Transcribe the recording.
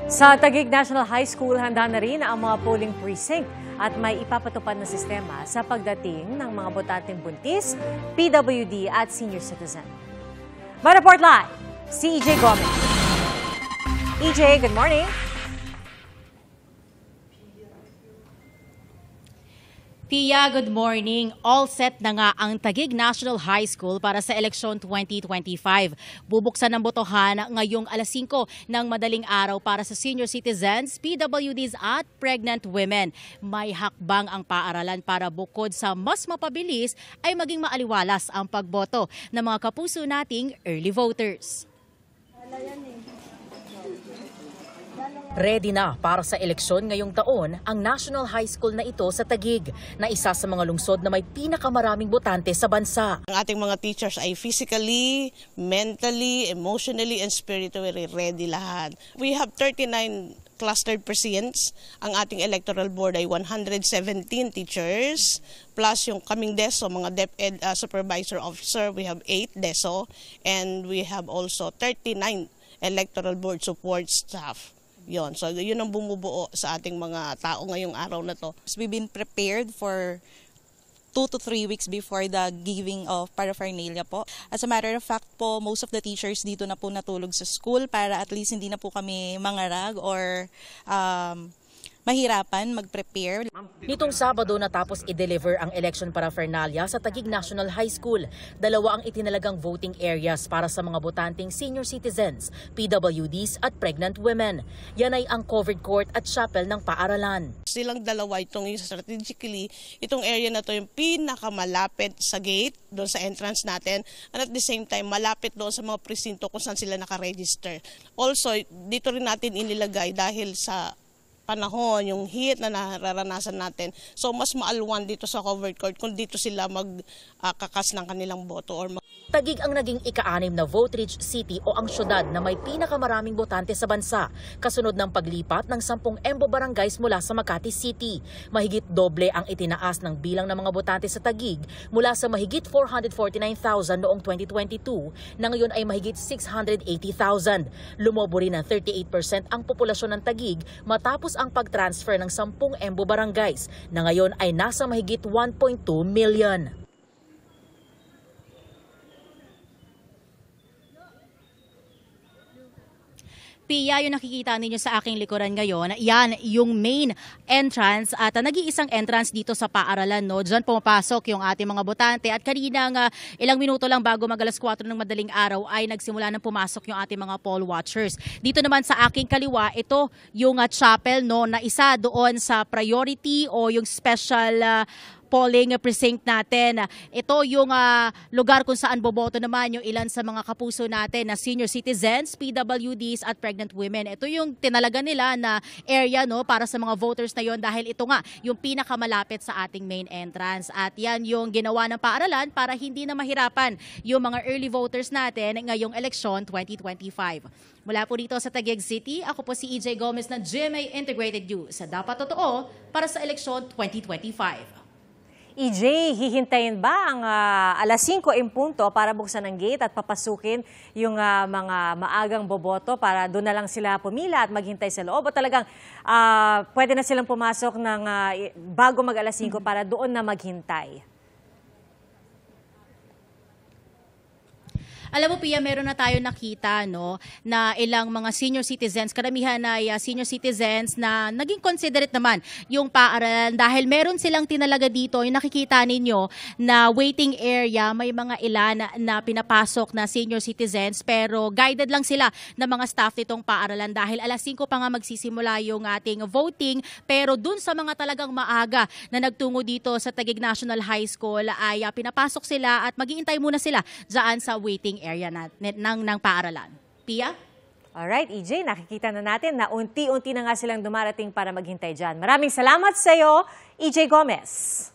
Sa Taguig National High School, handa na rin ang mga polling precinct at may ipapatupad na sistema sa pagdating ng mga botanteng buntis, PWD at senior citizen. Report live, si EJ Gomez. EJ, good morning. Pia, good morning. All set na nga ang Taguig National High School para sa eleksyon 2025. Bubuksan ang botohan ngayong alas 5 ng madaling araw para sa senior citizens, PWDs at pregnant women. May hakbang ang paaralan para bukod sa mas mapabilis ay maging maaliwalas ang pagboto ng mga kapuso nating early voters. Ready na para sa eleksyon ngayong taon ang National High School na ito sa Taguig, na isa sa mga lungsod na may pinakamaraming botante sa bansa. Ang ating mga teachers ay physically, mentally, emotionally, and spiritually ready lahat. We have 39 clustered precincts. Ang ating electoral board ay 117 teachers, plus yung kaming DESO, mga DepEd supervisor officer, we have 8 DESO, and we have also 39 electoral board support staff. So yun ang bumubuo sa ating mga tao ngayong araw na to. We've been prepared for 2 to 3 weeks before the giving of paraphernalia po. As a matter of fact po, most of the teachers dito na po natulog sa school para at least hindi na po kami mangarag or mahirapan mag-prepare. Nitong Sabado natapos i-deliver ang election paraphernalia sa Taguig National High School. 2 ang itinalagang voting areas para sa mga botanteng senior citizens, PWDs at pregnant women. Yan ay ang covered court at chapel ng paaralan. Silang dalawa itong strategically, itong area na to yung pinakamalapit sa gate, doon sa entrance natin, and at the same time malapit doon sa mga presinto kung saan sila nakaregister. Also, dito rin natin inilagay dahil sa panahon, yung heat na nararanasan natin. So mas maalwan dito sa covered court kung dito sila magkakas ng kanilang boto. Taguig ang naging ika-6 na vote-rich city o ang syudad na may pinakamaraming botante sa bansa, kasunod ng paglipat ng 10 EMBO barangays mula sa Makati City. Mahigit doble ang itinaas ng bilang ng mga botante sa Taguig mula sa mahigit 449,000 noong 2022 na ngayon ay mahigit 680,000. Lumobo rin ng 38% ang populasyon ng Taguig matapos ang pag-transfer ng 10 EMBO barangays na ngayon ay nasa mahigit 1.2 million. Pia, yung nakikita ninyo sa aking likuran ngayon, yan yung main entrance at nag-iisang entrance dito sa paaralan. No? Diyan pumapasok yung ating mga botante at kanina ilang minuto lang bago mag-alas 4 ng madaling araw ay nagsimula ng pumasok yung ating mga poll watchers. Dito naman sa aking kaliwa, ito yung chapel, no, na isa doon sa priority o yung special polling precinct natin. Ito yung lugar kung saan boboto naman yung ilan sa mga kapuso natin na senior citizens, PWDs at pregnant women. Ito yung tinalaga nila na area, no, para sa mga voters na yon dahil ito nga yung pinakamalapit sa ating main entrance. At yan yung ginawa ng paaralan para hindi na mahirapan yung mga early voters natin ngayong eleksyon 2025. Mula po dito sa Taguig City, ako po si EJ Gomez ng GMA Integrated News sa Dapat Totoo para sa eleksyon 2025. EJ, hihintayin ba ang alas 5 in punto para buksan ang gate at papasukin yung mga maagang boboto para doon na lang sila pumila at maghintay sa loob? O talagang pwede na silang pumasok ng bago mag alas 5 para doon na maghintay? Alam mo, Pia, meron na tayo nakita, no, na ilang mga senior citizens, karamihan ay senior citizens na naging considerate naman yung paaralan dahil meron silang tinalaga dito, yung nakikita ninyo na waiting area, may mga ilan na pinapasok na senior citizens pero guided lang sila ng mga staff nitong paaralan dahil alas 5 pa nga magsisimula yung ating voting pero dun sa mga talagang maaga na nagtungo dito sa Taguig National High School ay pinapasok sila at mag-iintay muna sila dyan sa waiting area ng paaralan. Pia? Alright, EJ, nakikita na natin na unti-unti na nga silang dumarating para maghintay dyan. Maraming salamat sa iyo, EJ Gomez.